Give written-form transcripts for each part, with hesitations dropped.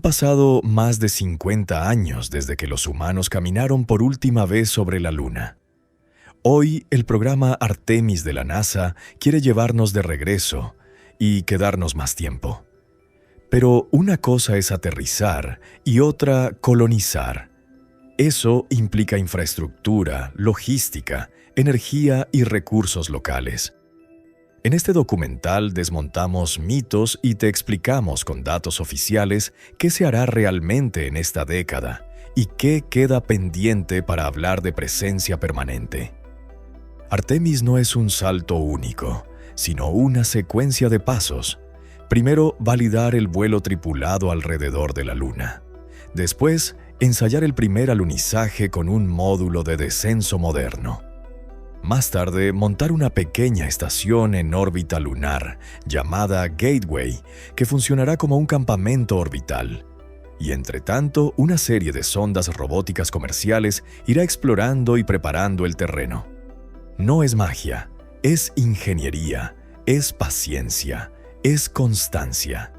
Han pasado más de 50 años desde que los humanos caminaron por última vez sobre la Luna. Hoy, el programa Artemis de la NASA quiere llevarnos de regreso y quedarnos más tiempo. Pero una cosa es aterrizar y otra colonizar. Eso implica infraestructura, logística, energía y recursos locales. En este documental desmontamos mitos y te explicamos con datos oficiales qué se hará realmente en esta década y qué queda pendiente para hablar de presencia permanente. Artemis no es un salto único, sino una secuencia de pasos. Primero, validar el vuelo tripulado alrededor de la Luna. Después, ensayar el primer alunizaje con un módulo de descenso moderno. Más tarde, montar una pequeña estación en órbita lunar, llamada Gateway, que funcionará como un campamento orbital. Y entre tanto, una serie de sondas robóticas comerciales irá explorando y preparando el terreno. No es magia, es ingeniería, es paciencia, es constancia.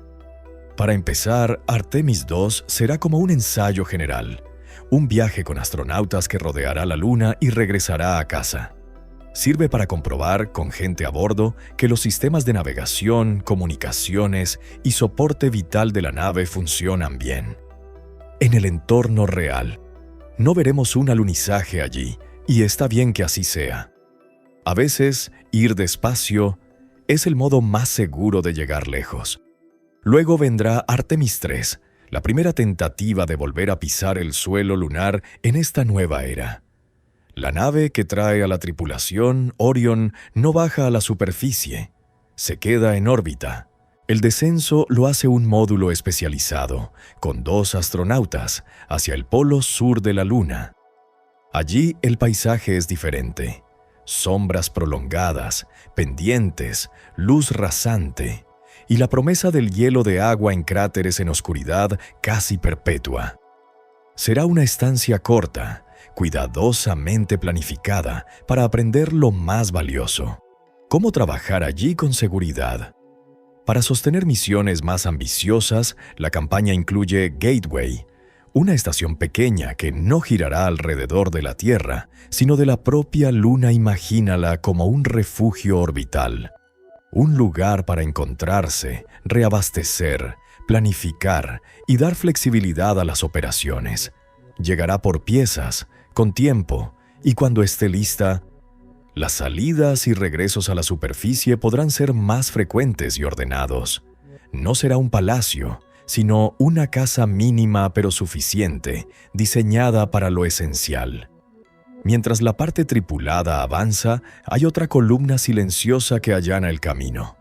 Para empezar, Artemis II será como un ensayo general, un viaje con astronautas que rodeará la Luna y regresará a casa. Sirve para comprobar, con gente a bordo, que los sistemas de navegación, comunicaciones y soporte vital de la nave funcionan bien. En el entorno real, no veremos un alunizaje allí, y está bien que así sea. A veces, ir despacio es el modo más seguro de llegar lejos. Luego vendrá Artemis III, la primera tentativa de volver a pisar el suelo lunar en esta nueva era. La nave que trae a la tripulación, Orion, no baja a la superficie, se queda en órbita. El descenso lo hace un módulo especializado, con 2 astronautas, hacia el polo sur de la Luna. Allí el paisaje es diferente. Sombras prolongadas, pendientes, luz rasante, y la promesa del hielo de agua en cráteres en oscuridad casi perpetua. Será una estancia corta, cuidadosamente planificada para aprender lo más valioso: cómo trabajar allí con seguridad. Para sostener misiones más ambiciosas, la campaña incluye Gateway, una estación pequeña que no girará alrededor de la Tierra, sino de la propia Luna. Imagínala como un refugio orbital, un lugar para encontrarse, reabastecer, planificar y dar flexibilidad a las operaciones. Llegará por piezas, con tiempo, y cuando esté lista, las salidas y regresos a la superficie podrán ser más frecuentes y ordenados. No será un palacio, sino una casa mínima pero suficiente, diseñada para lo esencial. Mientras la parte tripulada avanza, hay otra columna silenciosa que allana el camino: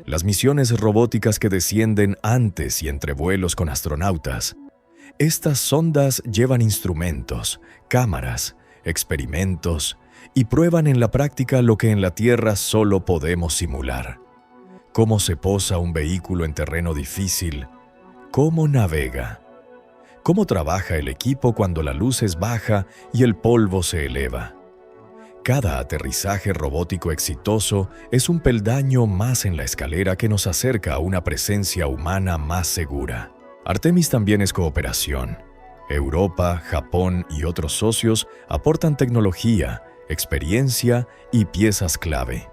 las misiones robóticas que descienden antes y entre vuelos con astronautas. Estas sondas llevan instrumentos, cámaras, experimentos y prueban en la práctica lo que en la Tierra solo podemos simular. Cómo se posa un vehículo en terreno difícil, cómo navega, cómo trabaja el equipo cuando la luz es baja y el polvo se eleva. Cada aterrizaje robótico exitoso es un peldaño más en la escalera que nos acerca a una presencia humana más segura. Artemis también es cooperación. Europa, Japón y otros socios aportan tecnología, experiencia y piezas clave.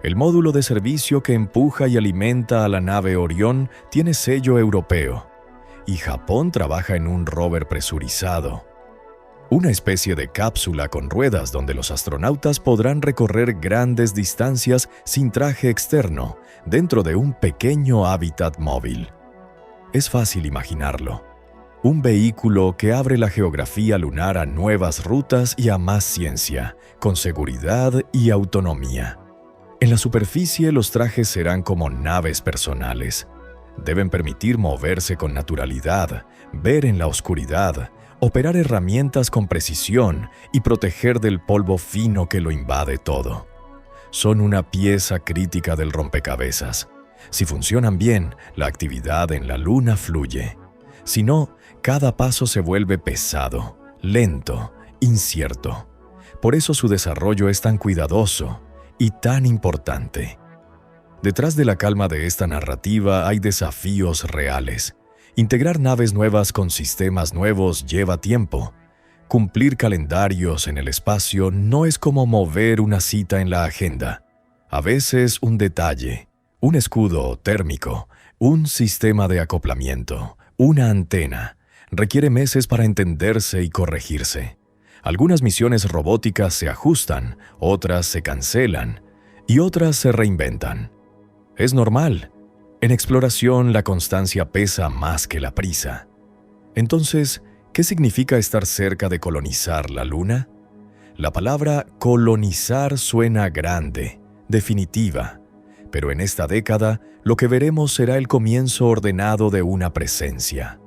El módulo de servicio que empuja y alimenta a la nave Orión tiene sello europeo, y Japón trabaja en un rover presurizado, una especie de cápsula con ruedas donde los astronautas podrán recorrer grandes distancias sin traje externo, dentro de un pequeño hábitat móvil. Es fácil imaginarlo: un vehículo que abre la geografía lunar a nuevas rutas y a más ciencia, con seguridad y autonomía. En la superficie, los trajes serán como naves personales. Deben permitir moverse con naturalidad, ver en la oscuridad, operar herramientas con precisión y proteger del polvo fino que lo invade todo. Son una pieza crítica del rompecabezas. Si funcionan bien, la actividad en la Luna fluye. Si no, cada paso se vuelve pesado, lento, incierto. Por eso su desarrollo es tan cuidadoso y tan importante. Detrás de la calma de esta narrativa hay desafíos reales, Integrar naves nuevas con sistemas nuevos lleva tiempo. Cumplir calendarios en el espacio no es como mover una cita en la agenda. A veces un detalle, un escudo térmico, un sistema de acoplamiento, una antena, requiere meses para entenderse y corregirse. Algunas misiones robóticas se ajustan, otras se cancelan y otras se reinventan. Es normal. En exploración la constancia pesa más que la prisa. Entonces, ¿qué significa estar cerca de colonizar la Luna? La palabra colonizar suena grande, definitiva, pero en esta década lo que veremos será el comienzo ordenado de una presencia.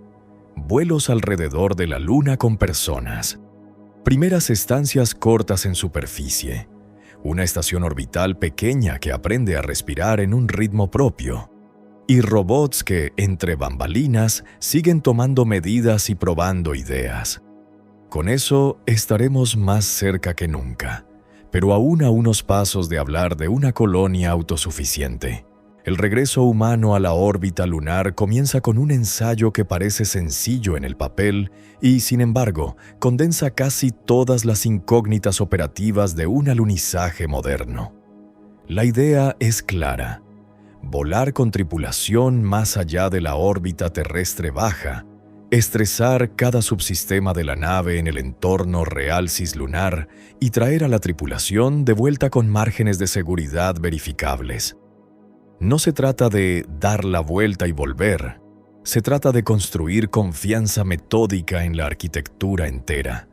Vuelos alrededor de la Luna con personas. Primeras estancias cortas en superficie. Una estación orbital pequeña que aprende a respirar en un ritmo propio. Y robots que, entre bambalinas, siguen tomando medidas y probando ideas. Con eso estaremos más cerca que nunca, pero aún a unos pasos de hablar de una colonia autosuficiente. El regreso humano a la órbita lunar comienza con un ensayo que parece sencillo en el papel y, sin embargo, condensa casi todas las incógnitas operativas de un alunizaje moderno. La idea es clara: volar con tripulación más allá de la órbita terrestre baja, estresar cada subsistema de la nave en el entorno real cislunar y traer a la tripulación de vuelta con márgenes de seguridad verificables. No se trata de dar la vuelta y volver, se trata de construir confianza metódica en la arquitectura entera.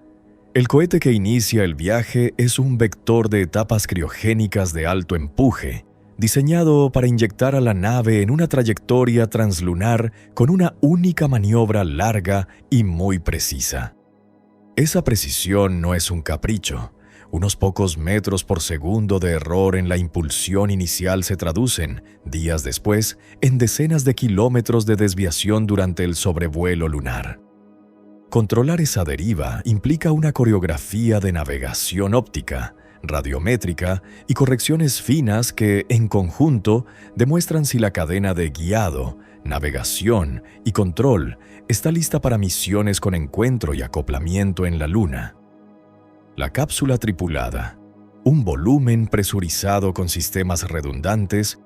El cohete que inicia el viaje es un vector de etapas criogénicas de alto empuje, diseñado para inyectar a la nave en una trayectoria translunar con una única maniobra larga y muy precisa. Esa precisión no es un capricho. Unos pocos metros por segundo de error en la impulsión inicial se traducen, días después, en decenas de kilómetros de desviación durante el sobrevuelo lunar. Controlar esa deriva implica una coreografía de navegación óptica, radiométrica y correcciones finas que, en conjunto, demuestran si la cadena de guiado, navegación y control está lista para misiones con encuentro y acoplamiento en la Luna. La cápsula tripulada, un volumen presurizado con sistemas redundantes,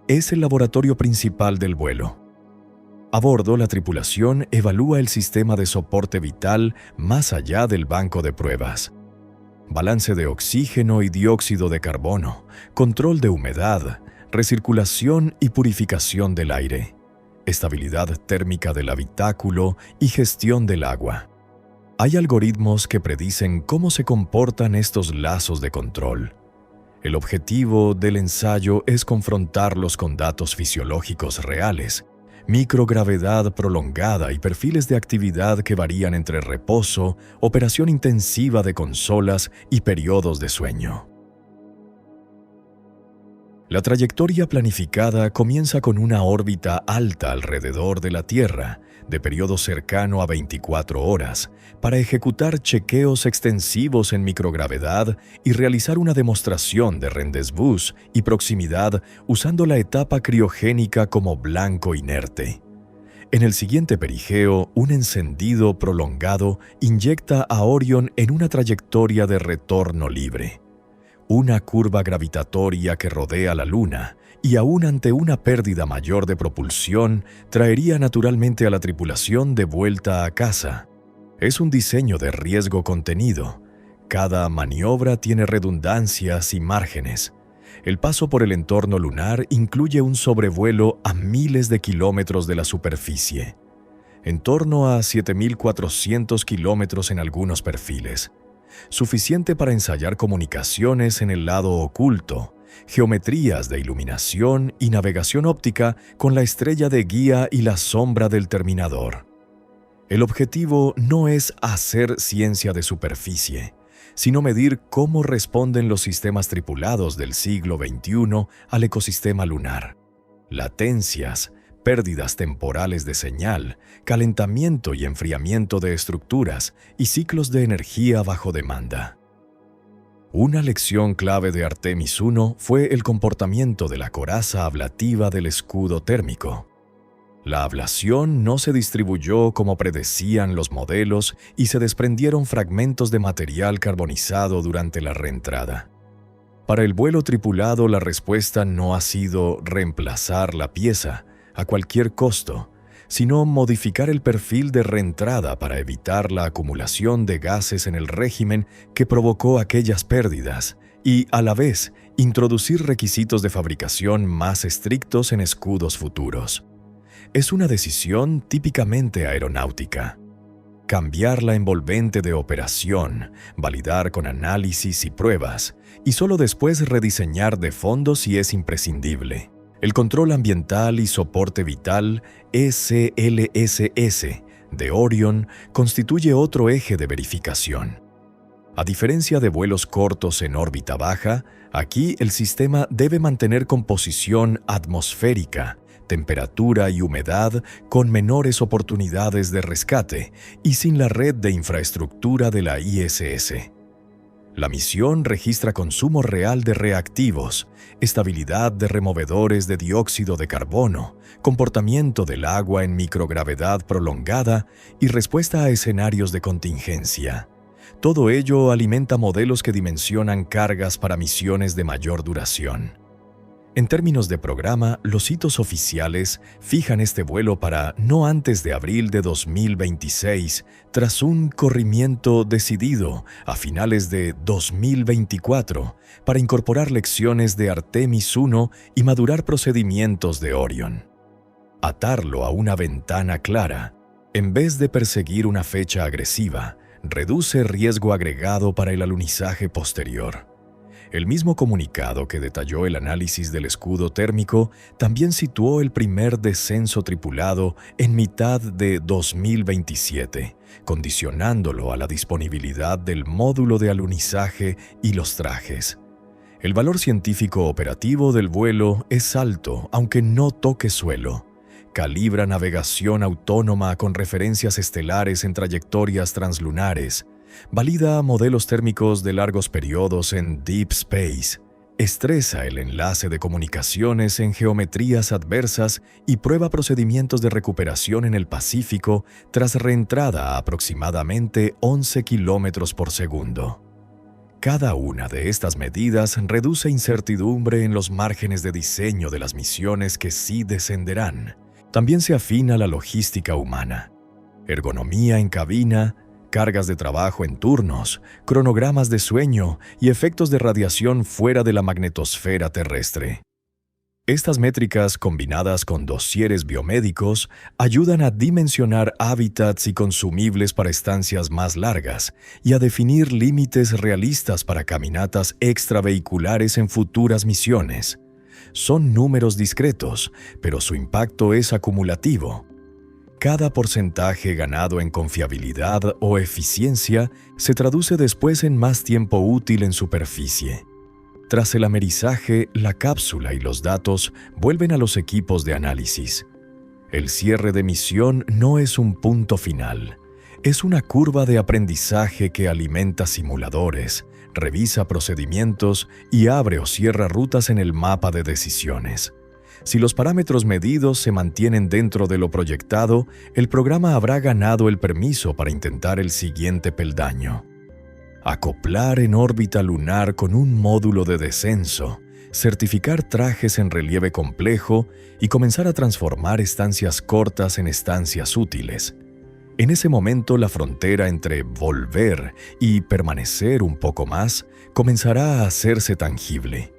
es el laboratorio principal del vuelo. A bordo, la tripulación evalúa el sistema de soporte vital más allá del banco de pruebas. Balance de oxígeno y dióxido de carbono, control de humedad, recirculación y purificación del aire, estabilidad térmica del habitáculo y gestión del agua. Hay algoritmos que predicen cómo se comportan estos lazos de control. El objetivo del ensayo es confrontarlos con datos fisiológicos reales, microgravedad prolongada y perfiles de actividad que varían entre reposo, operación intensiva de consolas y periodos de sueño. La trayectoria planificada comienza con una órbita alta alrededor de la Tierra, de periodo cercano a 24 horas, para ejecutar chequeos extensivos en microgravedad y realizar una demostración de rendezvous y proximidad usando la etapa criogénica como blanco inerte. En el siguiente perigeo, un encendido prolongado inyecta a Orion en una trayectoria de retorno libre. Una curva gravitatoria que rodea la Luna, y aún ante una pérdida mayor de propulsión, traería naturalmente a la tripulación de vuelta a casa. Es un diseño de riesgo contenido. Cada maniobra tiene redundancias y márgenes. El paso por el entorno lunar incluye un sobrevuelo a miles de kilómetros de la superficie, en torno a 7.400 kilómetros en algunos perfiles. Suficiente para ensayar comunicaciones en el lado oculto, geometrías de iluminación y navegación óptica con la estrella de guía y la sombra del terminador. El objetivo no es hacer ciencia de superficie, sino medir cómo responden los sistemas tripulados del siglo XXI al ecosistema lunar. Latencias, pérdidas temporales de señal, calentamiento y enfriamiento de estructuras y ciclos de energía bajo demanda. Una lección clave de Artemis I fue el comportamiento de la coraza ablativa del escudo térmico. La ablación no se distribuyó como predecían los modelos y se desprendieron fragmentos de material carbonizado durante la reentrada. Para el vuelo tripulado, la respuesta no ha sido reemplazar la pieza a cualquier costo, sino modificar el perfil de reentrada para evitar la acumulación de gases en el régimen que provocó aquellas pérdidas y, a la vez, introducir requisitos de fabricación más estrictos en escudos futuros. Es una decisión típicamente aeronáutica. Cambiar la envolvente de operación, validar con análisis y pruebas, y solo después rediseñar de fondo si es imprescindible. El control ambiental y soporte vital, SLSS, de Orion constituye otro eje de verificación. A diferencia de vuelos cortos en órbita baja, aquí el sistema debe mantener composición atmosférica, temperatura y humedad con menores oportunidades de rescate y sin la red de infraestructura de la ISS. La misión registra consumo real de reactivos, estabilidad de removedores de dióxido de carbono, comportamiento del agua en microgravedad prolongada y respuesta a escenarios de contingencia. Todo ello alimenta modelos que dimensionan cargas para misiones de mayor duración. En términos de programa, los hitos oficiales fijan este vuelo para no antes de abril de 2026, tras un corrimiento decidido a finales de 2024 para incorporar lecciones de Artemis 1 y madurar procedimientos de Orion. Atarlo a una ventana clara, en vez de perseguir una fecha agresiva, reduce riesgo agregado para el alunizaje posterior. El mismo comunicado que detalló el análisis del escudo térmico también situó el primer descenso tripulado en mitad de 2027, condicionándolo a la disponibilidad del módulo de alunizaje y los trajes. El valor científico operativo del vuelo es alto, aunque no toque suelo. Calibra navegación autónoma con referencias estelares en trayectorias translunares, valida modelos térmicos de largos periodos en Deep Space, estresa el enlace de comunicaciones en geometrías adversas y prueba procedimientos de recuperación en el Pacífico tras reentrada a aproximadamente 11 km por segundo. Cada una de estas medidas reduce incertidumbre en los márgenes de diseño de las misiones que sí descenderán. También se afina la logística humana, ergonomía en cabina, cargas de trabajo en turnos, cronogramas de sueño y efectos de radiación fuera de la magnetosfera terrestre. Estas métricas, combinadas con dosieres biomédicos, ayudan a dimensionar hábitats y consumibles para estancias más largas y a definir límites realistas para caminatas extravehiculares en futuras misiones. Son números discretos, pero su impacto es acumulativo. Cada porcentaje ganado en confiabilidad o eficiencia se traduce después en más tiempo útil en superficie. Tras el amerizaje, la cápsula y los datos vuelven a los equipos de análisis. El cierre de misión no es un punto final. Es una curva de aprendizaje que alimenta simuladores, revisa procedimientos y abre o cierra rutas en el mapa de decisiones. Si los parámetros medidos se mantienen dentro de lo proyectado, el programa habrá ganado el permiso para intentar el siguiente peldaño. Acoplar en órbita lunar con un módulo de descenso, certificar trajes en relieve complejo y comenzar a transformar estancias cortas en estancias útiles. En ese momento, la frontera entre volver y permanecer un poco más comenzará a hacerse tangible.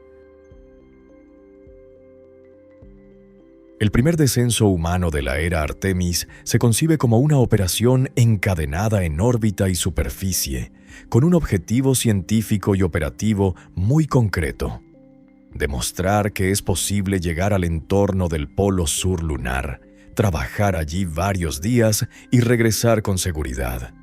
El primer descenso humano de la era Artemis se concibe como una operación encadenada en órbita y superficie, con un objetivo científico y operativo muy concreto: demostrar que es posible llegar al entorno del polo sur lunar, trabajar allí varios días y regresar con seguridad.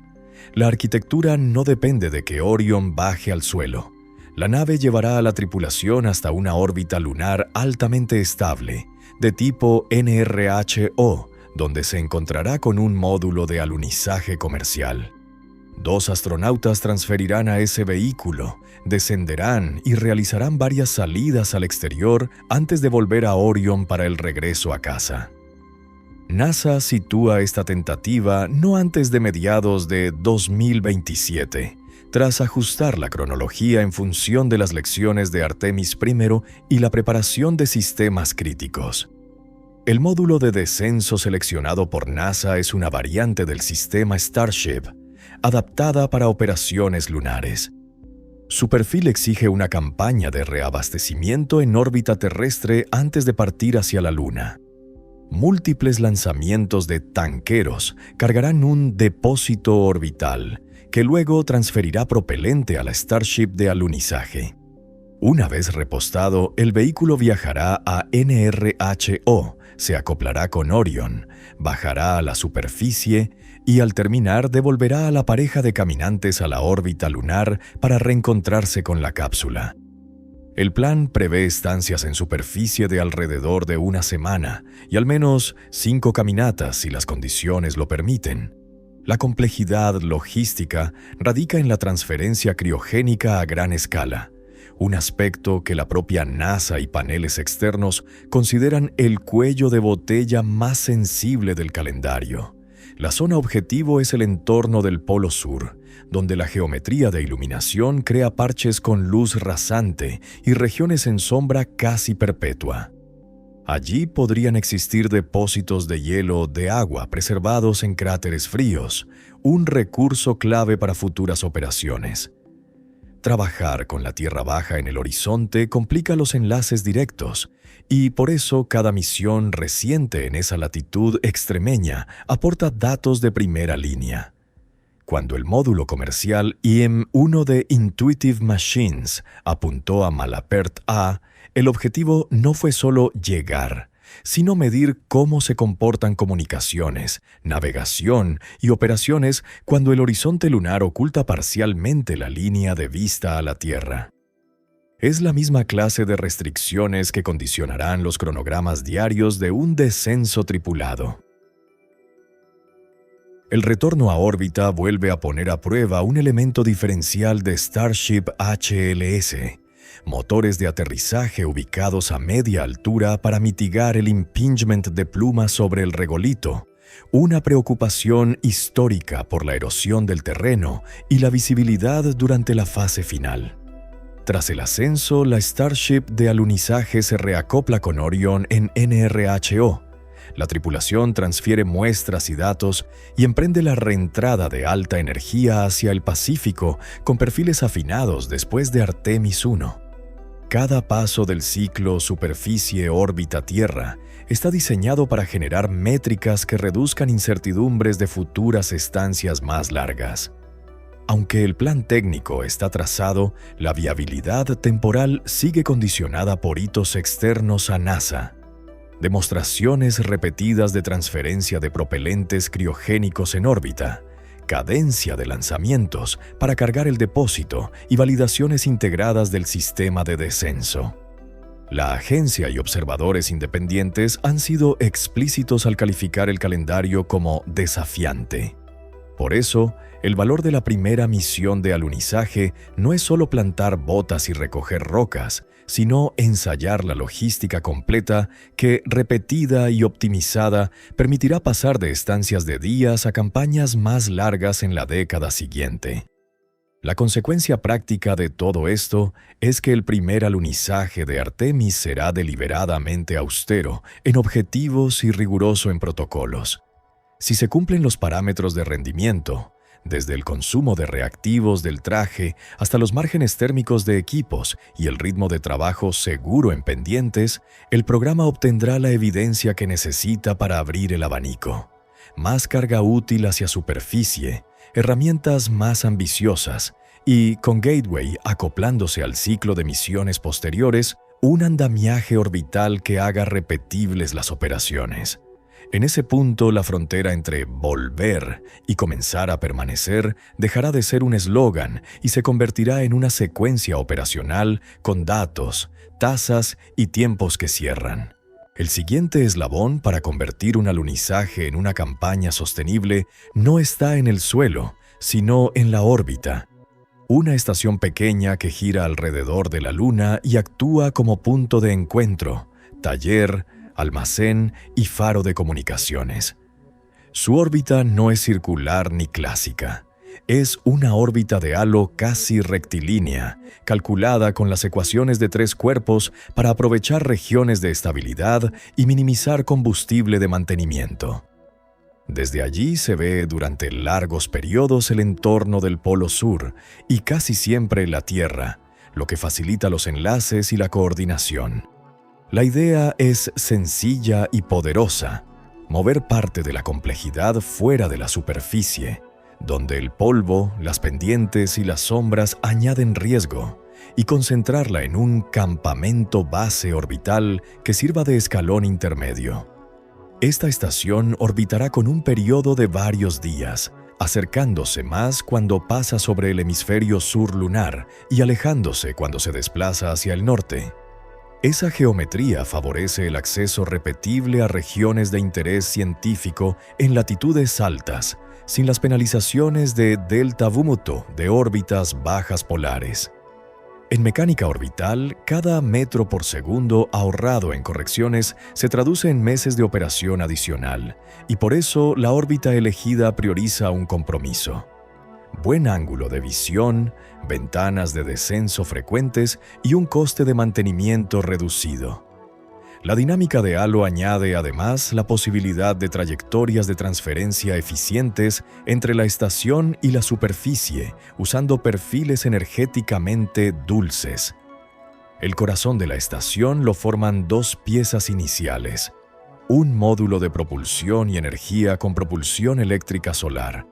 La arquitectura no depende de que Orion baje al suelo. La nave llevará a la tripulación hasta una órbita lunar altamente estable, de tipo NRHO, donde se encontrará con un módulo de alunizaje comercial. 2 astronautas transferirán a ese vehículo, descenderán y realizarán varias salidas al exterior antes de volver a Orion para el regreso a casa. NASA sitúa esta tentativa no antes de mediados de 2027, tras ajustar la cronología en función de las lecciones de Artemis I y la preparación de sistemas críticos. El módulo de descenso seleccionado por NASA es una variante del sistema Starship, adaptada para operaciones lunares. Su perfil exige una campaña de reabastecimiento en órbita terrestre antes de partir hacia la Luna. Múltiples lanzamientos de tanqueros cargarán un depósito orbital, que luego transferirá propelente a la Starship de alunizaje. Una vez repostado, el vehículo viajará a NRHO, se acoplará con Orion, bajará a la superficie y al terminar devolverá a la pareja de caminantes a la órbita lunar para reencontrarse con la cápsula. El plan prevé estancias en superficie de alrededor de una semana y al menos 5 caminatas si las condiciones lo permiten. La complejidad logística radica en la transferencia criogénica a gran escala, un aspecto que la propia NASA y paneles externos consideran el cuello de botella más sensible del calendario. La zona objetivo es el entorno del Polo Sur, donde la geometría de iluminación crea parches con luz rasante y regiones en sombra casi perpetua. Allí podrían existir depósitos de hielo de agua preservados en cráteres fríos, un recurso clave para futuras operaciones. Trabajar con la Tierra baja en el horizonte complica los enlaces directos, y por eso cada misión reciente en esa latitud extremeña aporta datos de primera línea. Cuando el módulo comercial IM-1 de Intuitive Machines apuntó a Malapert A, el objetivo no fue solo llegar, sino medir cómo se comportan comunicaciones, navegación y operaciones cuando el horizonte lunar oculta parcialmente la línea de vista a la Tierra. Es la misma clase de restricciones que condicionarán los cronogramas diarios de un descenso tripulado. El retorno a órbita vuelve a poner a prueba un elemento diferencial de Starship HLS, motores de aterrizaje ubicados a media altura para mitigar el impingement de plumas sobre el regolito, una preocupación histórica por la erosión del terreno y la visibilidad durante la fase final. Tras el ascenso, la Starship de alunizaje se reacopla con Orion en NRHO. La tripulación transfiere muestras y datos y emprende la reentrada de alta energía hacia el Pacífico con perfiles afinados después de Artemis I. Cada paso del ciclo superficie-órbita-Tierra está diseñado para generar métricas que reduzcan incertidumbres de futuras estancias más largas. Aunque el plan técnico está trazado, la viabilidad temporal sigue condicionada por hitos externos a NASA. Demostraciones repetidas de transferencia de propelentes criogénicos en órbita, cadencia de lanzamientos para cargar el depósito y validaciones integradas del sistema de descenso. La agencia y observadores independientes han sido explícitos al calificar el calendario como desafiante. Por eso, el valor de la primera misión de alunizaje no es solo plantar botas y recoger rocas, sino ensayar la logística completa que, repetida y optimizada, permitirá pasar de estancias de días a campañas más largas en la década siguiente. La consecuencia práctica de todo esto es que el primer alunizaje de Artemis será deliberadamente austero en objetivos y riguroso en protocolos. Si se cumplen los parámetros de rendimiento, desde el consumo de reactivos del traje hasta los márgenes térmicos de equipos y el ritmo de trabajo seguro en pendientes, el programa obtendrá la evidencia que necesita para abrir el abanico. Más carga útil hacia superficie, herramientas más ambiciosas y, con Gateway acoplándose al ciclo de misiones posteriores, un andamiaje orbital que haga repetibles las operaciones. En ese punto, la frontera entre volver y comenzar a permanecer dejará de ser un eslogan y se convertirá en una secuencia operacional con datos, tasas y tiempos que cierran. El siguiente eslabón para convertir un alunizaje en una campaña sostenible no está en el suelo, sino en la órbita. Una estación pequeña que gira alrededor de la Luna y actúa como punto de encuentro, taller, almacén y faro de comunicaciones. Su órbita no es circular ni clásica. Es una órbita de halo casi rectilínea, calculada con las ecuaciones de 3 cuerpos para aprovechar regiones de estabilidad y minimizar combustible de mantenimiento. Desde allí se ve durante largos periodos el entorno del Polo Sur y casi siempre la Tierra, lo que facilita los enlaces y la coordinación. La idea es sencilla y poderosa: mover parte de la complejidad fuera de la superficie, donde el polvo, las pendientes y las sombras añaden riesgo, y concentrarla en un campamento base orbital que sirva de escalón intermedio. Esta estación orbitará con un periodo de varios días, acercándose más cuando pasa sobre el hemisferio sur lunar y alejándose cuando se desplaza hacia el norte. Esa geometría favorece el acceso repetible a regiones de interés científico en latitudes altas, sin las penalizaciones de delta Vumuto de órbitas bajas polares. En mecánica orbital, cada metro por segundo ahorrado en correcciones se traduce en meses de operación adicional, y por eso la órbita elegida prioriza un compromiso: buen ángulo de visión, ventanas de descenso frecuentes y un coste de mantenimiento reducido. La dinámica de halo añade además la posibilidad de trayectorias de transferencia eficientes entre la estación y la superficie, usando perfiles energéticamente dulces. El corazón de la estación lo forman 2 piezas iniciales: un módulo de propulsión y energía con propulsión eléctrica solar,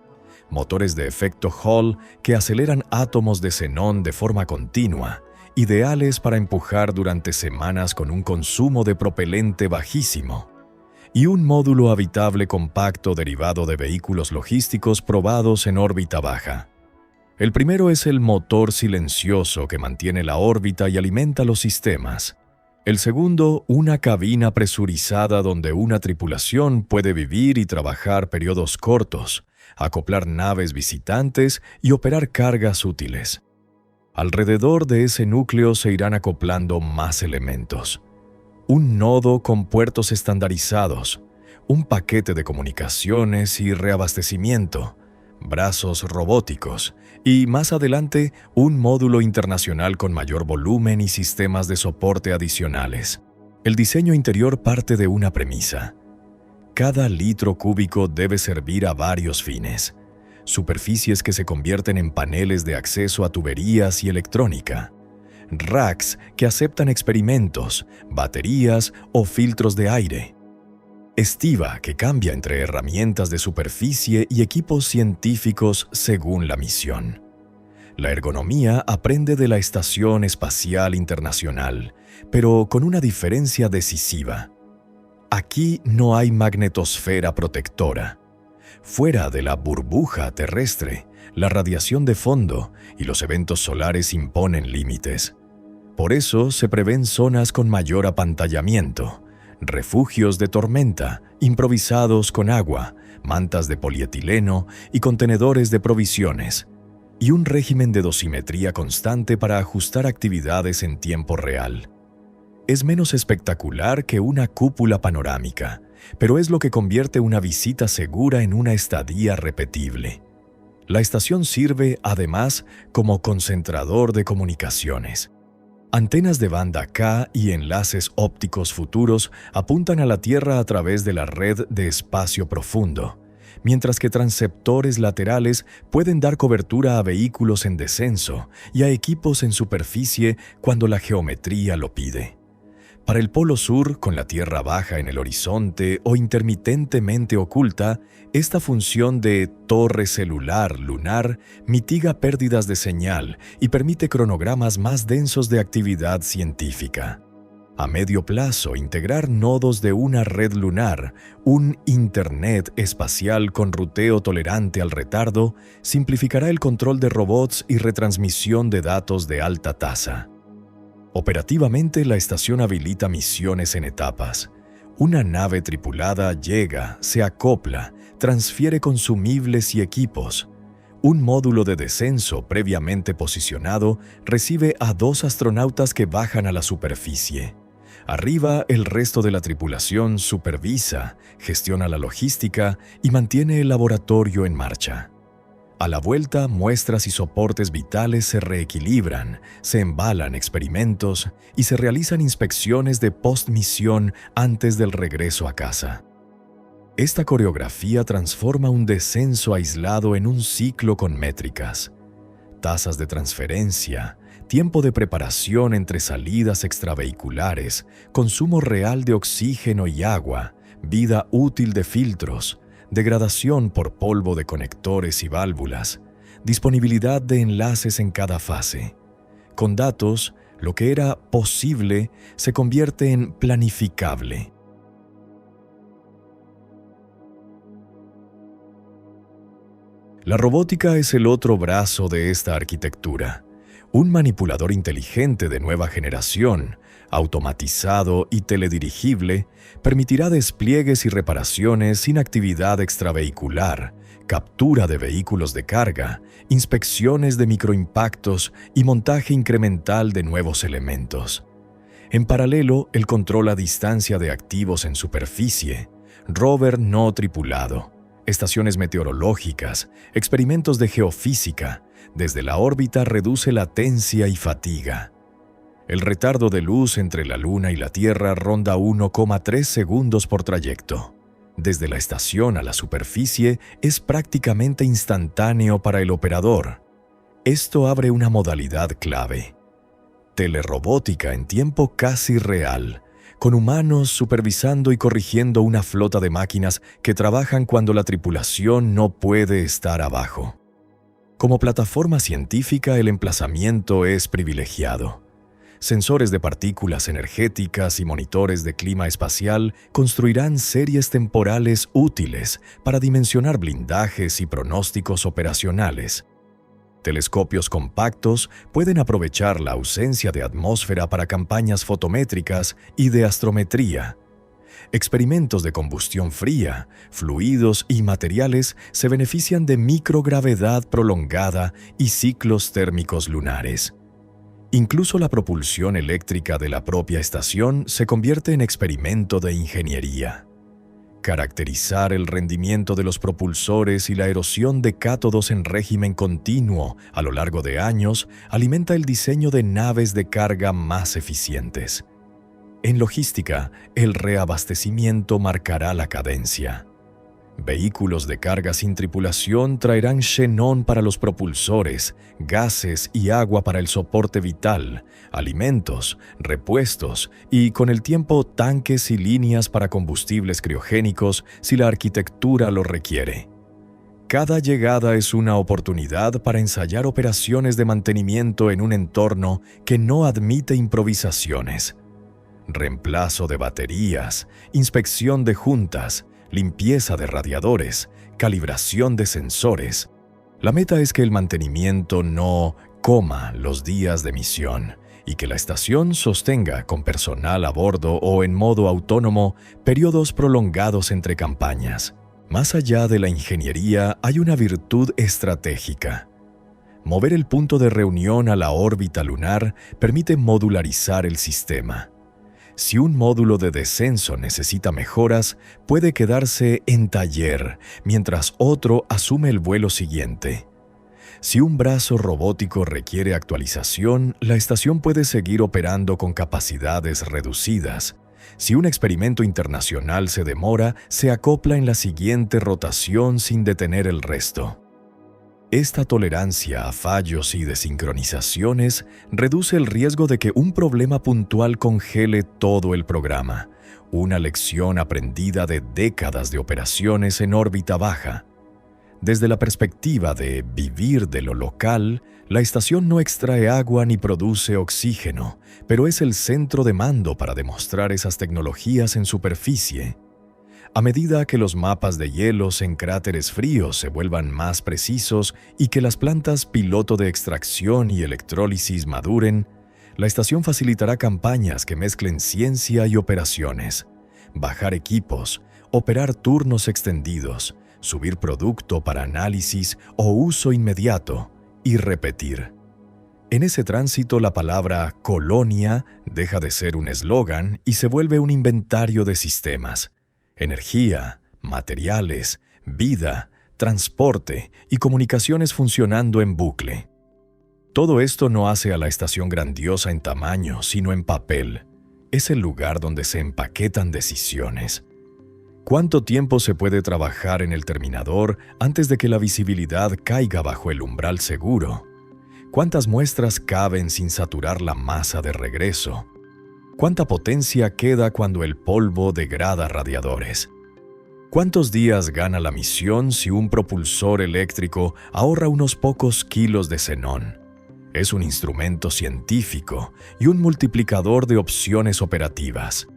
motores de efecto Hall que aceleran átomos de xenón de forma continua, ideales para empujar durante semanas con un consumo de propelente bajísimo, y un módulo habitable compacto derivado de vehículos logísticos probados en órbita baja. El primero es el motor silencioso que mantiene la órbita y alimenta los sistemas. El segundo, una cabina presurizada donde una tripulación puede vivir y trabajar periodos cortos, acoplar naves visitantes y operar cargas útiles. Alrededor de ese núcleo se irán acoplando más elementos: un nodo con puertos estandarizados, un paquete de comunicaciones y reabastecimiento, brazos robóticos y, más adelante, un módulo internacional con mayor volumen y sistemas de soporte adicionales. El diseño interior parte de una premisa: cada litro cúbico debe servir a varios fines. Superficies que se convierten en paneles de acceso a tuberías y electrónica, racks que aceptan experimentos, baterías o filtros de aire, estiva que cambia entre herramientas de superficie y equipos científicos según la misión. La ergonomía aprende de la Estación Espacial Internacional, pero con una diferencia decisiva: aquí no hay magnetosfera protectora. Fuera de la burbuja terrestre, la radiación de fondo y los eventos solares imponen límites. Por eso se prevén zonas con mayor apantallamiento, refugios de tormenta, improvisados con agua, mantas de polietileno y contenedores de provisiones, y un régimen de dosimetría constante para ajustar actividades en tiempo real. Es menos espectacular que una cúpula panorámica, pero es lo que convierte una visita segura en una estadía repetible. La estación sirve, además, como concentrador de comunicaciones. Antenas de banda K y enlaces ópticos futuros apuntan a la Tierra a través de la red de espacio profundo, mientras que transceptores laterales pueden dar cobertura a vehículos en descenso y a equipos en superficie cuando la geometría lo pide. Para el Polo Sur, con la Tierra baja en el horizonte o intermitentemente oculta, esta función de torre celular lunar mitiga pérdidas de señal y permite cronogramas más densos de actividad científica. A medio plazo, integrar nodos de una red lunar, un Internet espacial con ruteo tolerante al retardo, simplificará el control de robots y retransmisión de datos de alta tasa. Operativamente, la estación habilita misiones en etapas. Una nave tripulada llega, se acopla, transfiere consumibles y equipos. Un módulo de descenso previamente posicionado recibe a 2 astronautas que bajan a la superficie. Arriba, el resto de la tripulación supervisa, gestiona la logística y mantiene el laboratorio en marcha. A la vuelta, muestras y soportes vitales se reequilibran, se embalan experimentos y se realizan inspecciones de post-misión antes del regreso a casa. Esta coreografía transforma un descenso aislado en un ciclo con métricas, tasas de transferencia, tiempo de preparación entre salidas extravehiculares, consumo real de oxígeno y agua, vida útil de filtros, degradación por polvo de conectores y válvulas, disponibilidad de enlaces en cada fase. Con datos, lo que era posible se convierte en planificable. La robótica es el otro brazo de esta arquitectura. Un manipulador inteligente de nueva generación, automatizado y teledirigible, permitirá despliegues y reparaciones sin actividad extravehicular, captura de vehículos de carga, inspecciones de microimpactos y montaje incremental de nuevos elementos. En paralelo, el control a distancia de activos en superficie, rover no tripulado, estaciones meteorológicas, experimentos de geofísica, desde la órbita reduce latencia y fatiga. El retardo de luz entre la Luna y la Tierra ronda 1,3 segundos por trayecto. Desde la estación a la superficie es prácticamente instantáneo para el operador. Esto abre una modalidad clave: telerrobótica en tiempo casi real, con humanos supervisando y corrigiendo una flota de máquinas que trabajan cuando la tripulación no puede estar abajo. Como plataforma científica, el emplazamiento es privilegiado. Sensores de partículas energéticas y monitores de clima espacial construirán series temporales útiles para dimensionar blindajes y pronósticos operacionales. Telescopios compactos pueden aprovechar la ausencia de atmósfera para campañas fotométricas y de astrometría. Experimentos de combustión fría, fluidos y materiales se benefician de microgravedad prolongada y ciclos térmicos lunares. Incluso la propulsión eléctrica de la propia estación se convierte en experimento de ingeniería. Caracterizar el rendimiento de los propulsores y la erosión de cátodos en régimen continuo a lo largo de años alimenta el diseño de naves de carga más eficientes. En logística, el reabastecimiento marcará la cadencia. Vehículos de carga sin tripulación traerán xenón para los propulsores, gases y agua para el soporte vital, alimentos, repuestos y, con el tiempo, tanques y líneas para combustibles criogénicos si la arquitectura lo requiere. Cada llegada es una oportunidad para ensayar operaciones de mantenimiento en un entorno que no admite improvisaciones. Reemplazo de baterías, inspección de juntas, limpieza de radiadores, calibración de sensores. La meta es que el mantenimiento no coma los días de misión y que la estación sostenga con personal a bordo o en modo autónomo periodos prolongados entre campañas. Más allá de la ingeniería hay una virtud estratégica. Mover el punto de reunión a la órbita lunar permite modularizar el sistema. Si un módulo de descenso necesita mejoras, puede quedarse en taller, mientras otro asume el vuelo siguiente. Si un brazo robótico requiere actualización, la estación puede seguir operando con capacidades reducidas. Si un experimento internacional se demora, se acopla en la siguiente rotación sin detener el resto. Esta tolerancia a fallos y desincronizaciones reduce el riesgo de que un problema puntual congele todo el programa, una lección aprendida de décadas de operaciones en órbita baja. Desde la perspectiva de vivir de lo local, la estación no extrae agua ni produce oxígeno, pero es el centro de mando para demostrar esas tecnologías en superficie. A medida que los mapas de hielos en cráteres fríos se vuelvan más precisos y que las plantas piloto de extracción y electrólisis maduren, la estación facilitará campañas que mezclen ciencia y operaciones, bajar equipos, operar turnos extendidos, subir producto para análisis o uso inmediato y repetir. En ese tránsito, la palabra colonia deja de ser un eslogan y se vuelve un inventario de sistemas: energía, materiales, vida, transporte y comunicaciones funcionando en bucle. Todo esto no hace a la estación grandiosa en tamaño, sino en papel. Es el lugar donde se empaquetan decisiones. ¿Cuánto tiempo se puede trabajar en el terminador antes de que la visibilidad caiga bajo el umbral seguro? ¿Cuántas muestras caben sin saturar la masa de regreso? ¿Cuánta potencia queda cuando el polvo degrada radiadores? ¿Cuántos días gana la misión si un propulsor eléctrico ahorra unos pocos kilos de xenón? Es un instrumento científico y un multiplicador de opciones operativas.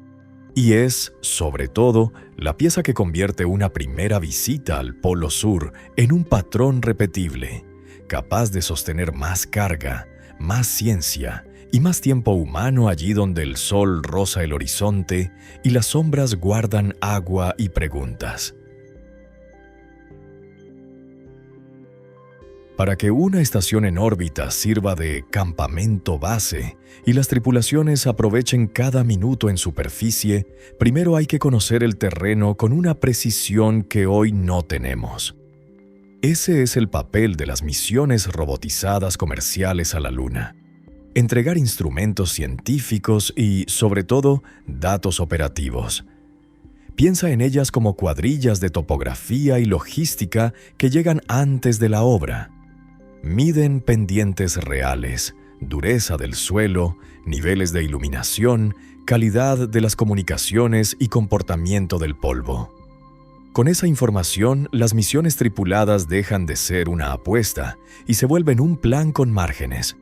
Y es, sobre todo, la pieza que convierte una primera visita al Polo Sur en un patrón repetible, capaz de sostener más carga, más ciencia y más tiempo humano allí donde el sol roza el horizonte y las sombras guardan agua y preguntas. Para que una estación en órbita sirva de campamento base y las tripulaciones aprovechen cada minuto en superficie, primero hay que conocer el terreno con una precisión que hoy no tenemos. Ese es el papel de las misiones robotizadas comerciales a la Luna: entregar instrumentos científicos y, sobre todo, datos operativos. Piensa en ellas como cuadrillas de topografía y logística que llegan antes de la obra. Miden pendientes reales, dureza del suelo, niveles de iluminación, calidad de las comunicaciones y comportamiento del polvo. Con esa información, las misiones tripuladas dejan de ser una apuesta y se vuelven un plan con márgenes.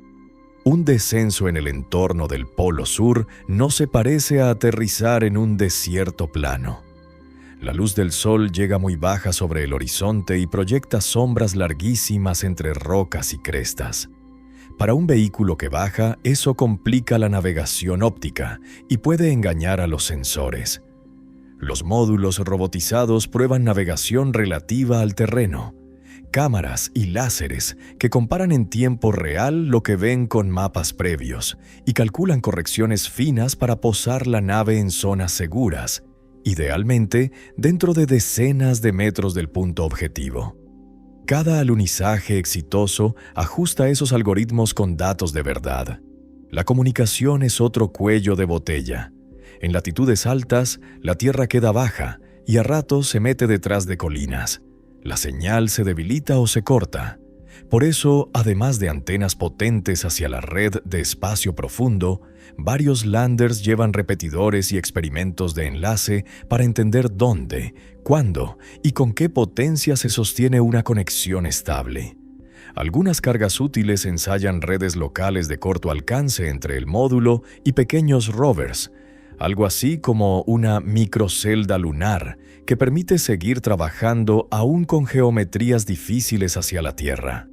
Un descenso en el entorno del Polo Sur no se parece a aterrizar en un desierto plano. La luz del sol llega muy baja sobre el horizonte y proyecta sombras larguísimas entre rocas y crestas. Para un vehículo que baja, eso complica la navegación óptica y puede engañar a los sensores. Los módulos robotizados prueban navegación relativa al terreno, cámaras y láseres que comparan en tiempo real lo que ven con mapas previos y calculan correcciones finas para posar la nave en zonas seguras, idealmente dentro de decenas de metros del punto objetivo. Cada alunizaje exitoso ajusta esos algoritmos con datos de verdad. La comunicación es otro cuello de botella. En latitudes altas, la Tierra queda baja y a ratos se mete detrás de colinas. La señal se debilita o se corta. Por eso, además de antenas potentes hacia la red de espacio profundo, varios landers llevan repetidores y experimentos de enlace para entender dónde, cuándo y con qué potencia se sostiene una conexión estable. Algunas cargas útiles ensayan redes locales de corto alcance entre el módulo y pequeños rovers, algo así como una microcelda lunar que permite seguir trabajando aún con geometrías difíciles hacia la Tierra.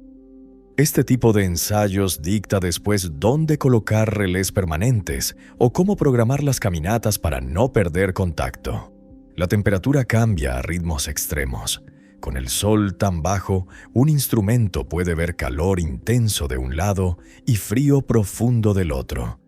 Este tipo de ensayos dicta después dónde colocar relés permanentes o cómo programar las caminatas para no perder contacto. La temperatura cambia a ritmos extremos. Con el sol tan bajo, un instrumento puede ver calor intenso de un lado y frío profundo del otro.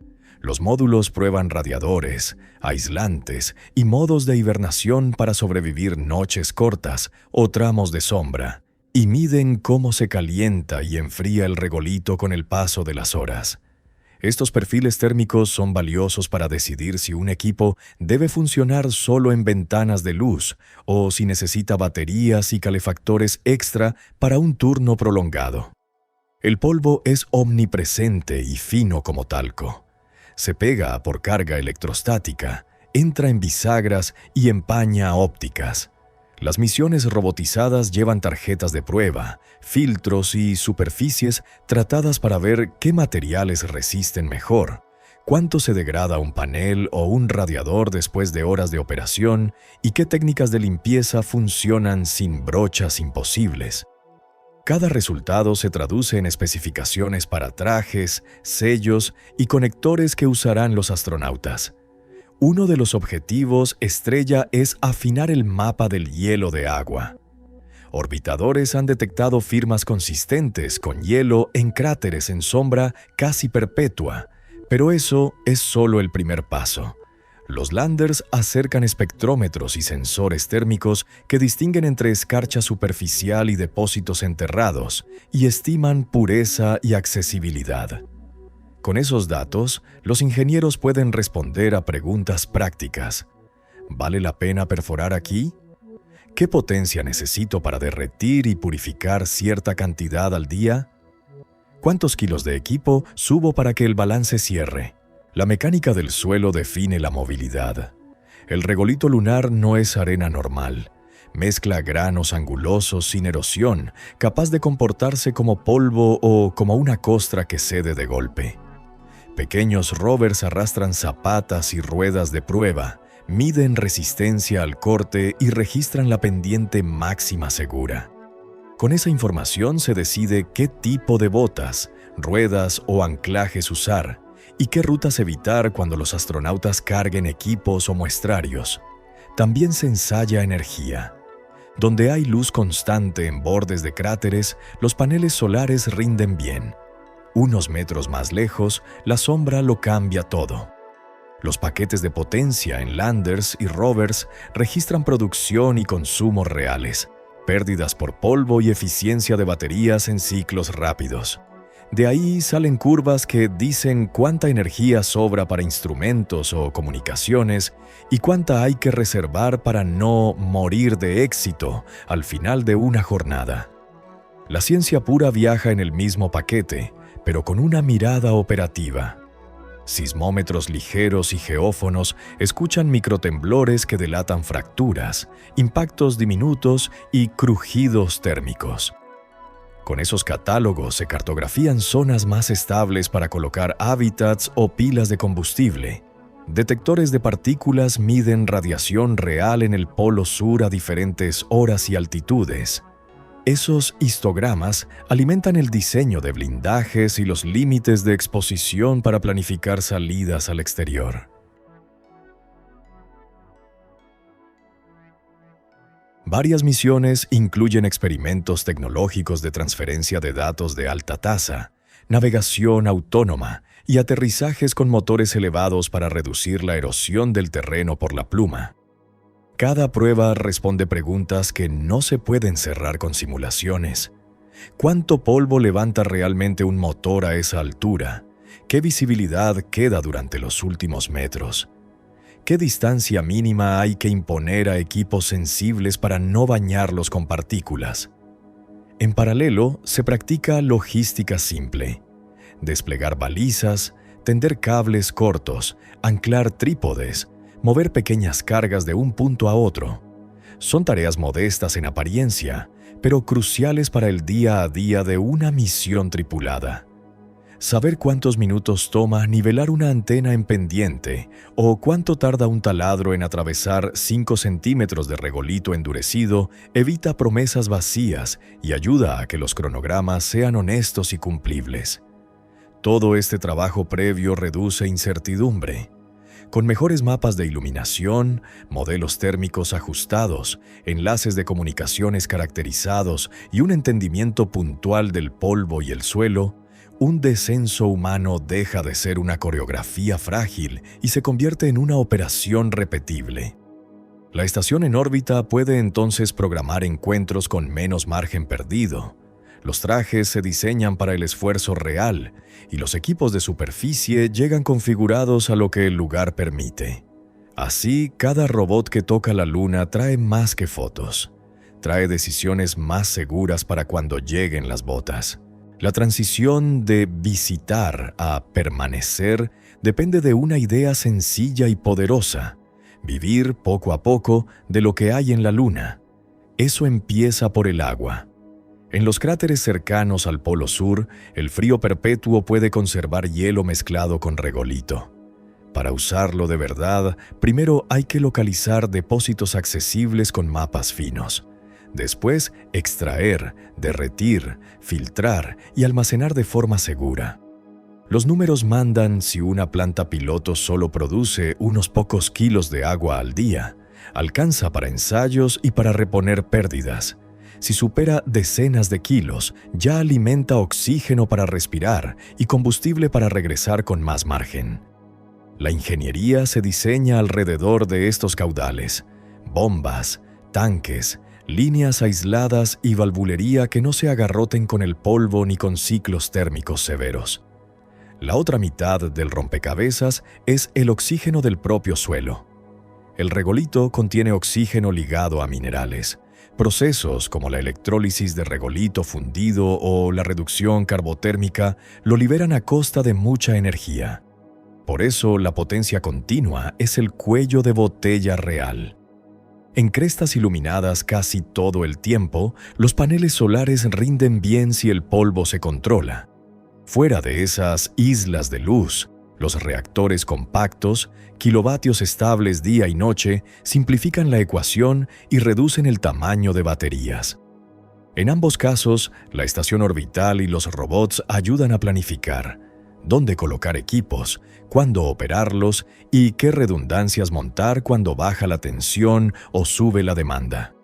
Los módulos prueban radiadores, aislantes y modos de hibernación para sobrevivir noches cortas o tramos de sombra, y miden cómo se calienta y enfría el regolito con el paso de las horas. Estos perfiles térmicos son valiosos para decidir si un equipo debe funcionar solo en ventanas de luz o si necesita baterías y calefactores extra para un turno prolongado. El polvo es omnipresente y fino como talco. Se pega por carga electrostática, entra en bisagras y empaña ópticas. Las misiones robotizadas llevan tarjetas de prueba, filtros y superficies tratadas para ver qué materiales resisten mejor, cuánto se degrada un panel o un radiador después de horas de operación y qué técnicas de limpieza funcionan sin brochas imposibles. Cada resultado se traduce en especificaciones para trajes, sellos y conectores que usarán los astronautas. Uno de los objetivos estrella es afinar el mapa del hielo de agua. Orbitadores han detectado firmas consistentes con hielo en cráteres en sombra casi perpetua, pero eso es solo el primer paso. Los landers acercan espectrómetros y sensores térmicos que distinguen entre escarcha superficial y depósitos enterrados y estiman pureza y accesibilidad. Con esos datos, los ingenieros pueden responder a preguntas prácticas. ¿Vale la pena perforar aquí? ¿Qué potencia necesito para derretir y purificar cierta cantidad al día? ¿Cuántos kilos de equipo subo para que el balance cierre? La mecánica del suelo define la movilidad. El regolito lunar no es arena normal. Mezcla granos angulosos sin erosión, capaz de comportarse como polvo o como una costra que cede de golpe. Pequeños rovers arrastran zapatas y ruedas de prueba, miden resistencia al corte y registran la pendiente máxima segura. Con esa información se decide qué tipo de botas, ruedas o anclajes usar y qué rutas evitar cuando los astronautas carguen equipos o muestrarios. También se ensaya energía. Donde hay luz constante en bordes de cráteres, los paneles solares rinden bien. Unos metros más lejos, la sombra lo cambia todo. Los paquetes de potencia en landers y rovers registran producción y consumo reales, pérdidas por polvo y eficiencia de baterías en ciclos rápidos. De ahí salen curvas que dicen cuánta energía sobra para instrumentos o comunicaciones y cuánta hay que reservar para no morir de éxito al final de una jornada. La ciencia pura viaja en el mismo paquete, pero con una mirada operativa. Sismómetros ligeros y geófonos escuchan microtemblores que delatan fracturas, impactos diminutos y crujidos térmicos. Con esos catálogos se cartografían zonas más estables para colocar hábitats o pilas de combustible. Detectores de partículas miden radiación real en el polo sur a diferentes horas y altitudes. Esos histogramas alimentan el diseño de blindajes y los límites de exposición para planificar salidas al exterior. Varias misiones incluyen experimentos tecnológicos de transferencia de datos de alta tasa, navegación autónoma y aterrizajes con motores elevados para reducir la erosión del terreno por la pluma. Cada prueba responde preguntas que no se pueden cerrar con simulaciones. ¿Cuánto polvo levanta realmente un motor a esa altura? ¿Qué visibilidad queda durante los últimos metros? ¿Qué distancia mínima hay que imponer a equipos sensibles para no bañarlos con partículas? En paralelo, se practica logística simple. Desplegar balizas, tender cables cortos, anclar trípodes, mover pequeñas cargas de un punto a otro. Son tareas modestas en apariencia, pero cruciales para el día a día de una misión tripulada. Saber cuántos minutos toma nivelar una antena en pendiente o cuánto tarda un taladro en atravesar 5 centímetros de regolito endurecido evita promesas vacías y ayuda a que los cronogramas sean honestos y cumplibles. Todo este trabajo previo reduce incertidumbre. Con mejores mapas de iluminación, modelos térmicos ajustados, enlaces de comunicaciones caracterizados y un entendimiento puntual del polvo y el suelo, un descenso humano deja de ser una coreografía frágil y se convierte en una operación repetible. La estación en órbita puede entonces programar encuentros con menos margen perdido. Los trajes se diseñan para el esfuerzo real y los equipos de superficie llegan configurados a lo que el lugar permite. Así, cada robot que toca la Luna trae más que fotos. Trae decisiones más seguras para cuando lleguen las botas. La transición de visitar a permanecer depende de una idea sencilla y poderosa: vivir poco a poco de lo que hay en la Luna. Eso empieza por el agua. En los cráteres cercanos al Polo Sur, el frío perpetuo puede conservar hielo mezclado con regolito. Para usarlo de verdad, primero hay que localizar depósitos accesibles con mapas finos. Después, extraer, derretir, filtrar y almacenar de forma segura. Los números mandan si una planta piloto solo produce unos pocos kilos de agua al día. Alcanza para ensayos y para reponer pérdidas. Si supera decenas de kilos, ya alimenta oxígeno para respirar y combustible para regresar con más margen. La ingeniería se diseña alrededor de estos caudales: bombas, tanques, líneas aisladas y valvulería que no se agarroten con el polvo ni con ciclos térmicos severos. La otra mitad del rompecabezas es el oxígeno del propio suelo. El regolito contiene oxígeno ligado a minerales. Procesos como la electrólisis de regolito fundido o la reducción carbotérmica lo liberan a costa de mucha energía. Por eso, la potencia continua es el cuello de botella real. En crestas iluminadas casi todo el tiempo, los paneles solares rinden bien si el polvo se controla. Fuera de esas islas de luz, los reactores compactos, kilovatios estables día y noche, simplifican la ecuación y reducen el tamaño de baterías. En ambos casos, la estación orbital y los robots ayudan a planificar dónde colocar equipos, cuándo operarlos y qué redundancias montar cuando baja la tensión o sube la demanda.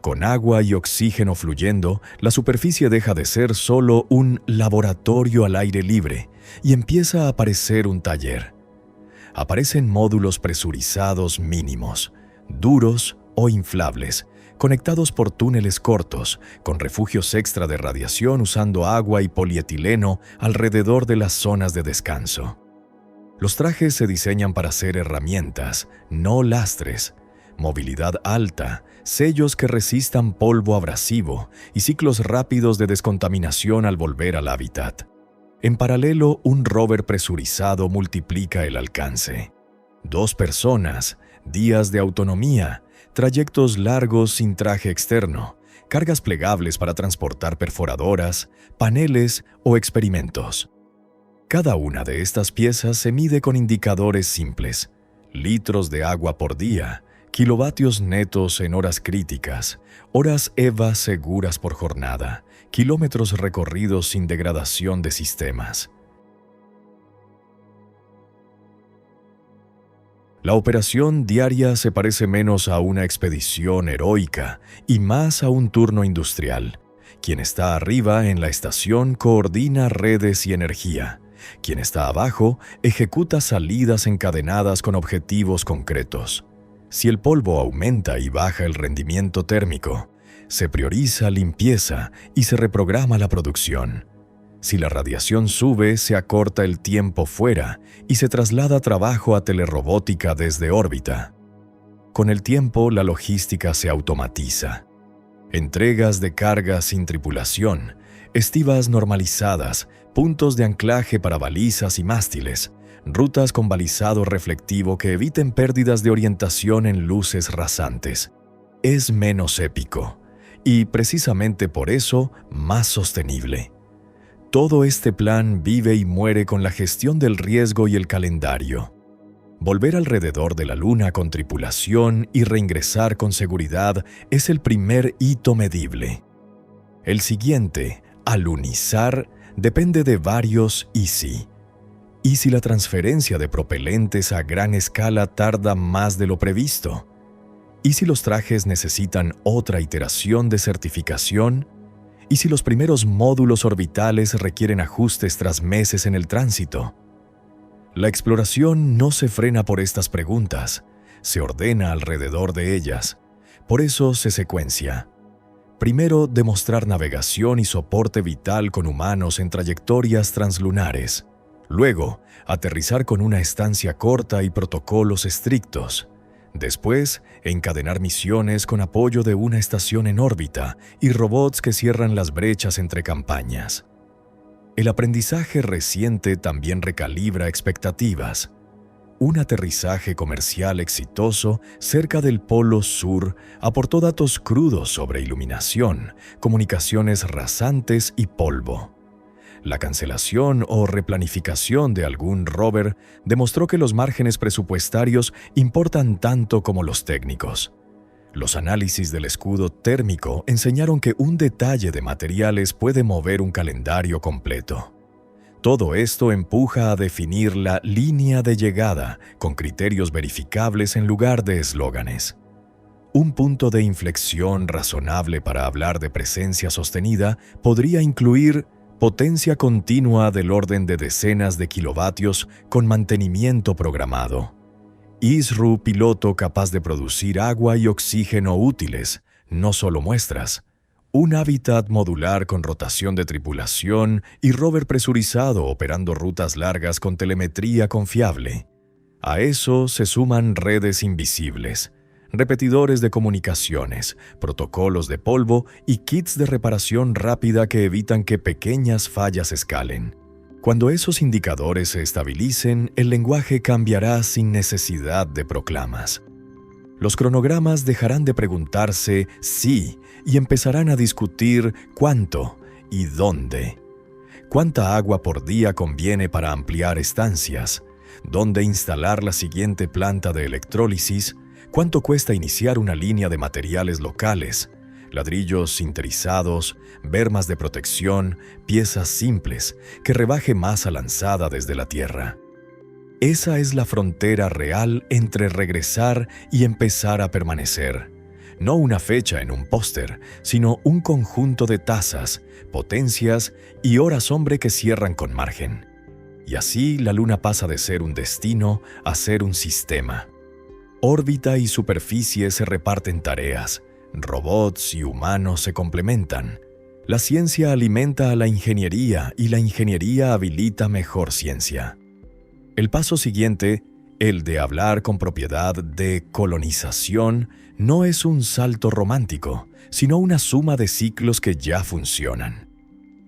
Con agua y oxígeno fluyendo, la superficie deja de ser solo un laboratorio al aire libre y empieza a aparecer un taller. Aparecen módulos presurizados mínimos, duros o inflables, conectados por túneles cortos, con refugios extra de radiación usando agua y polietileno alrededor de las zonas de descanso. Los trajes se diseñan para ser herramientas, no lastres. Movilidad alta, sellos que resistan polvo abrasivo y ciclos rápidos de descontaminación al volver al hábitat. En paralelo, un rover presurizado multiplica el alcance. 2 personas, días de autonomía, trayectos largos sin traje externo, cargas plegables para transportar perforadoras, paneles o experimentos. Cada una de estas piezas se mide con indicadores simples: litros de agua por día, kilovatios netos en horas críticas, horas EVA seguras por jornada, kilómetros recorridos sin degradación de sistemas. La operación diaria se parece menos a una expedición heroica y más a un turno industrial. Quien está arriba en la estación coordina redes y energía. Quien está abajo ejecuta salidas encadenadas con objetivos concretos. Si el polvo aumenta y baja el rendimiento térmico, se prioriza limpieza y se reprograma la producción. Si la radiación sube, se acorta el tiempo fuera y se traslada trabajo a telerrobótica desde órbita. Con el tiempo, la logística se automatiza. Entregas de carga sin tripulación, estivas normalizadas, puntos de anclaje para balizas y mástiles, rutas con balizado reflectivo que eviten pérdidas de orientación en luces rasantes. Es menos épico y, precisamente por eso, más sostenible. Todo este plan vive y muere con la gestión del riesgo y el calendario. Volver alrededor de la Luna con tripulación y reingresar con seguridad es el primer hito medible. El siguiente, alunizar, depende de varios y sí. ¿Y si la transferencia de propelentes a gran escala tarda más de lo previsto? ¿Y si los trajes necesitan otra iteración de certificación? ¿Y si los primeros módulos orbitales requieren ajustes tras meses en el tránsito? La exploración no se frena por estas preguntas, se ordena alrededor de ellas. Por eso se secuencia. Primero, demostrar navegación y soporte vital con humanos en trayectorias translunares. Luego, aterrizar con una estancia corta y protocolos estrictos. Después, encadenar misiones con apoyo de una estación en órbita y robots que cierran las brechas entre campañas. El aprendizaje reciente también recalibra expectativas. Un aterrizaje comercial exitoso cerca del Polo Sur aportó datos crudos sobre iluminación, comunicaciones rasantes y polvo. La cancelación o replanificación de algún rover demostró que los márgenes presupuestarios importan tanto como los técnicos. Los análisis del escudo térmico enseñaron que un detalle de materiales puede mover un calendario completo. Todo esto empuja a definir la línea de llegada con criterios verificables en lugar de eslóganes. Un punto de inflexión razonable para hablar de presencia sostenida podría incluir potencia continua del orden de decenas de kilovatios con mantenimiento programado. ISRU piloto capaz de producir agua y oxígeno útiles, no solo muestras. Un hábitat modular con rotación de tripulación y rover presurizado operando rutas largas con telemetría confiable. A eso se suman redes invisibles, repetidores de comunicaciones, protocolos de polvo y kits de reparación rápida que evitan que pequeñas fallas escalen. Cuando esos indicadores se estabilicen, el lenguaje cambiará sin necesidad de proclamas. Los cronogramas dejarán de preguntarse sí y empezarán a discutir cuánto y dónde. ¿Cuánta agua por día conviene para ampliar estancias? ¿Dónde instalar la siguiente planta de electrólisis? ¿Cuánto cuesta iniciar una línea de materiales locales? Ladrillos sinterizados, bermas de protección, piezas simples, que rebaje masa lanzada desde la tierra. Esa es la frontera real entre regresar y empezar a permanecer. No una fecha en un póster, sino un conjunto de tasas, potencias y horas hombre que cierran con margen. Y así la Luna pasa de ser un destino a ser un sistema. Órbita y superficie se reparten tareas, robots y humanos se complementan. La ciencia alimenta a la ingeniería y la ingeniería habilita mejor ciencia. El paso siguiente, el de hablar con propiedad de colonización, no es un salto romántico, sino una suma de ciclos que ya funcionan.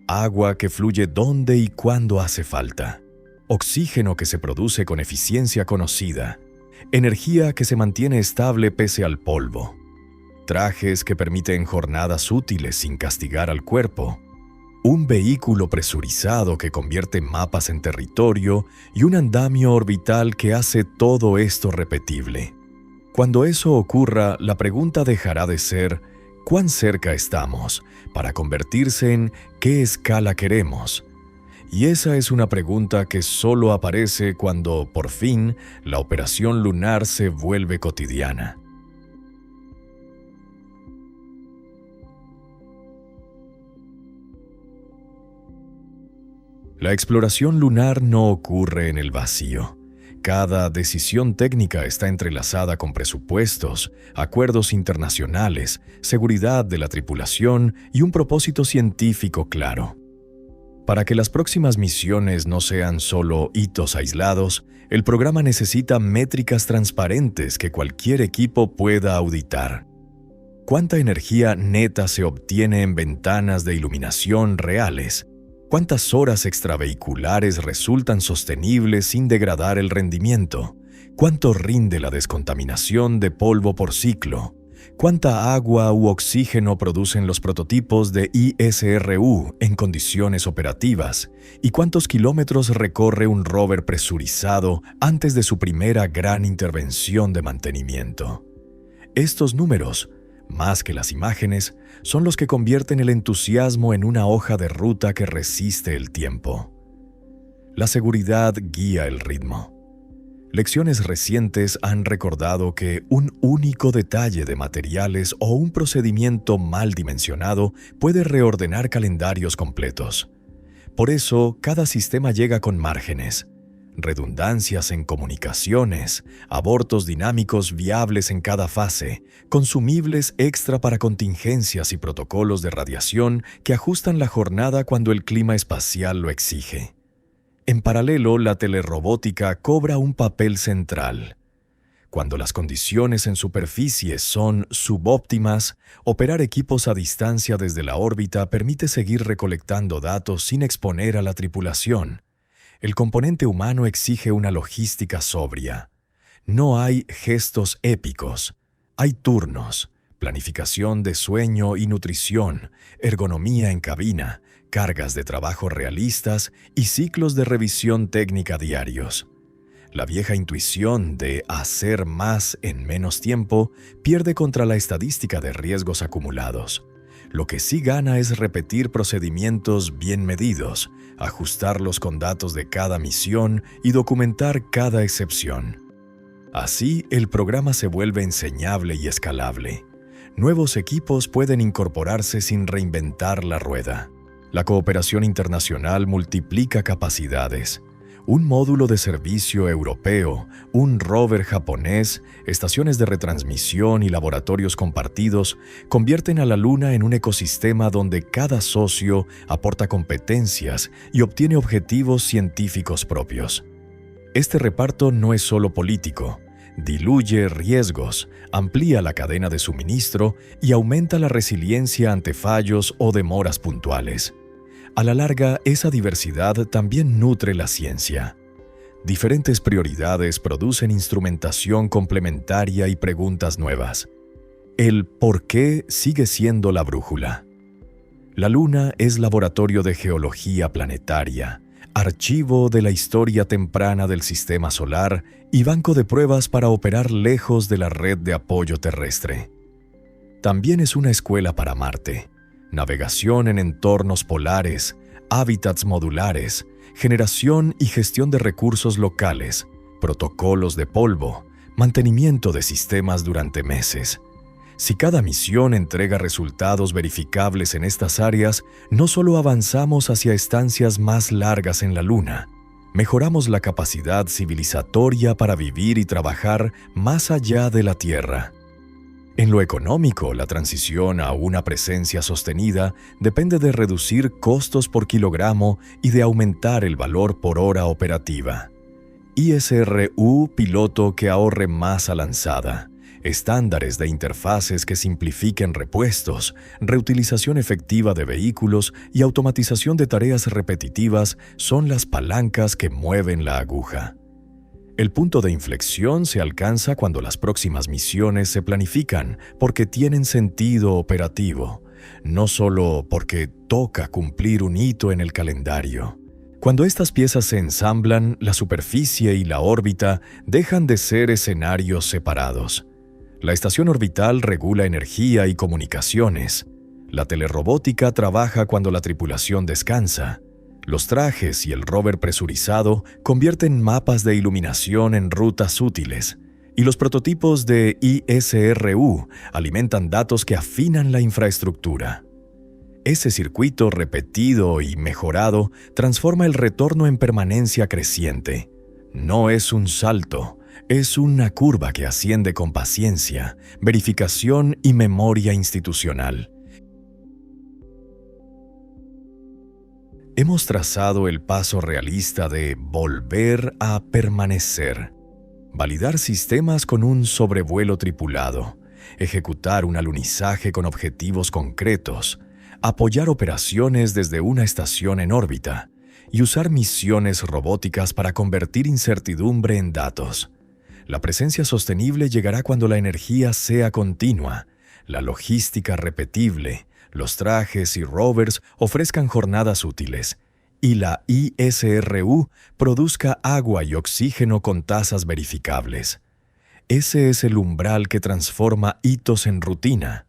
Agua que fluye donde y cuando hace falta. Oxígeno que se produce con eficiencia conocida. Energía que se mantiene estable pese al polvo. Trajes que permiten jornadas útiles sin castigar al cuerpo. Un vehículo presurizado que convierte mapas en territorio y un andamio orbital que hace todo esto repetible. Cuando eso ocurra, la pregunta dejará de ser ¿cuán cerca estamos?, para convertirse en ¿qué escala queremos? Y esa es una pregunta que solo aparece cuando, por fin, la operación lunar se vuelve cotidiana. La exploración lunar no ocurre en el vacío. Cada decisión técnica está entrelazada con presupuestos, acuerdos internacionales, seguridad de la tripulación y un propósito científico claro. Para que las próximas misiones no sean solo hitos aislados, el programa necesita métricas transparentes que cualquier equipo pueda auditar. ¿Cuánta energía neta se obtiene en ventanas de iluminación reales? ¿Cuántas horas extravehiculares resultan sostenibles sin degradar el rendimiento? ¿Cuánto rinde la descontaminación de polvo por ciclo? ¿Cuánta agua u oxígeno producen los prototipos de ISRU en condiciones operativas? ¿Y cuántos kilómetros recorre un rover presurizado antes de su primera gran intervención de mantenimiento? Estos números, más que las imágenes, son los que convierten el entusiasmo en una hoja de ruta que resiste el tiempo. La seguridad guía el ritmo. Lecciones recientes han recordado que un único detalle de materiales o un procedimiento mal dimensionado puede reordenar calendarios completos. Por eso, cada sistema llega con márgenes, redundancias en comunicaciones, abortos dinámicos viables en cada fase, consumibles extra para contingencias y protocolos de radiación que ajustan la jornada cuando el clima espacial lo exige. En paralelo, la telerrobótica cobra un papel central. Cuando las condiciones en superficie son subóptimas, operar equipos a distancia desde la órbita permite seguir recolectando datos sin exponer a la tripulación. El componente humano exige una logística sobria. No hay gestos épicos, hay turnos, planificación de sueño y nutrición, ergonomía en cabina, cargas de trabajo realistas y ciclos de revisión técnica diarios. La vieja intuición de hacer más en menos tiempo pierde contra la estadística de riesgos acumulados. Lo que sí gana es repetir procedimientos bien medidos, ajustarlos con datos de cada misión y documentar cada excepción. Así, el programa se vuelve enseñable y escalable. Nuevos equipos pueden incorporarse sin reinventar la rueda. La cooperación internacional multiplica capacidades. Un módulo de servicio europeo, un rover japonés, estaciones de retransmisión y laboratorios compartidos convierten a la Luna en un ecosistema donde cada socio aporta competencias y obtiene objetivos científicos propios. Este reparto no es solo político, diluye riesgos, amplía la cadena de suministro y aumenta la resiliencia ante fallos o demoras puntuales. A la larga, esa diversidad también nutre la ciencia. Diferentes prioridades producen instrumentación complementaria y preguntas nuevas. El ¿por qué? Sigue siendo la brújula. La Luna es laboratorio de geología planetaria, archivo de la historia temprana del sistema solar y banco de pruebas para operar lejos de la red de apoyo terrestre. También es una escuela para Marte. Navegación en entornos polares, hábitats modulares, generación y gestión de recursos locales, protocolos de polvo, mantenimiento de sistemas durante meses. Si cada misión entrega resultados verificables en estas áreas, no solo avanzamos hacia estancias más largas en la Luna, mejoramos la capacidad civilizatoria para vivir y trabajar más allá de la Tierra. En lo económico, la transición a una presencia sostenida depende de reducir costos por kilogramo y de aumentar el valor por hora operativa. ISRU piloto que ahorre masa lanzada, estándares de interfaces que simplifiquen repuestos, reutilización efectiva de vehículos y automatización de tareas repetitivas son las palancas que mueven la aguja. El punto de inflexión se alcanza cuando las próximas misiones se planifican porque tienen sentido operativo, no solo porque toca cumplir un hito en el calendario. Cuando estas piezas se ensamblan, la superficie y la órbita dejan de ser escenarios separados. La estación orbital regula energía y comunicaciones. La telerrobótica trabaja cuando la tripulación descansa. Los trajes y el rover presurizado convierten mapas de iluminación en rutas útiles, y los prototipos de ISRU alimentan datos que afinan la infraestructura. Ese circuito repetido y mejorado transforma el retorno en permanencia creciente. No es un salto, es una curva que asciende con paciencia, verificación y memoria institucional. Hemos trazado el paso realista de volver a permanecer, validar sistemas con un sobrevuelo tripulado, ejecutar un alunizaje con objetivos concretos, apoyar operaciones desde una estación en órbita y usar misiones robóticas para convertir incertidumbre en datos. La presencia sostenible llegará cuando la energía sea continua, la logística repetible, los trajes y rovers ofrezcan jornadas útiles, y la ISRU produzca agua y oxígeno con tasas verificables. Ese es el umbral que transforma hitos en rutina.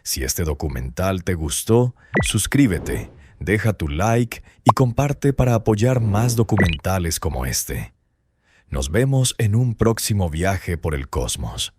Si este documental te gustó, suscríbete, deja tu like y comparte para apoyar más documentales como este. Nos vemos en un próximo viaje por el cosmos.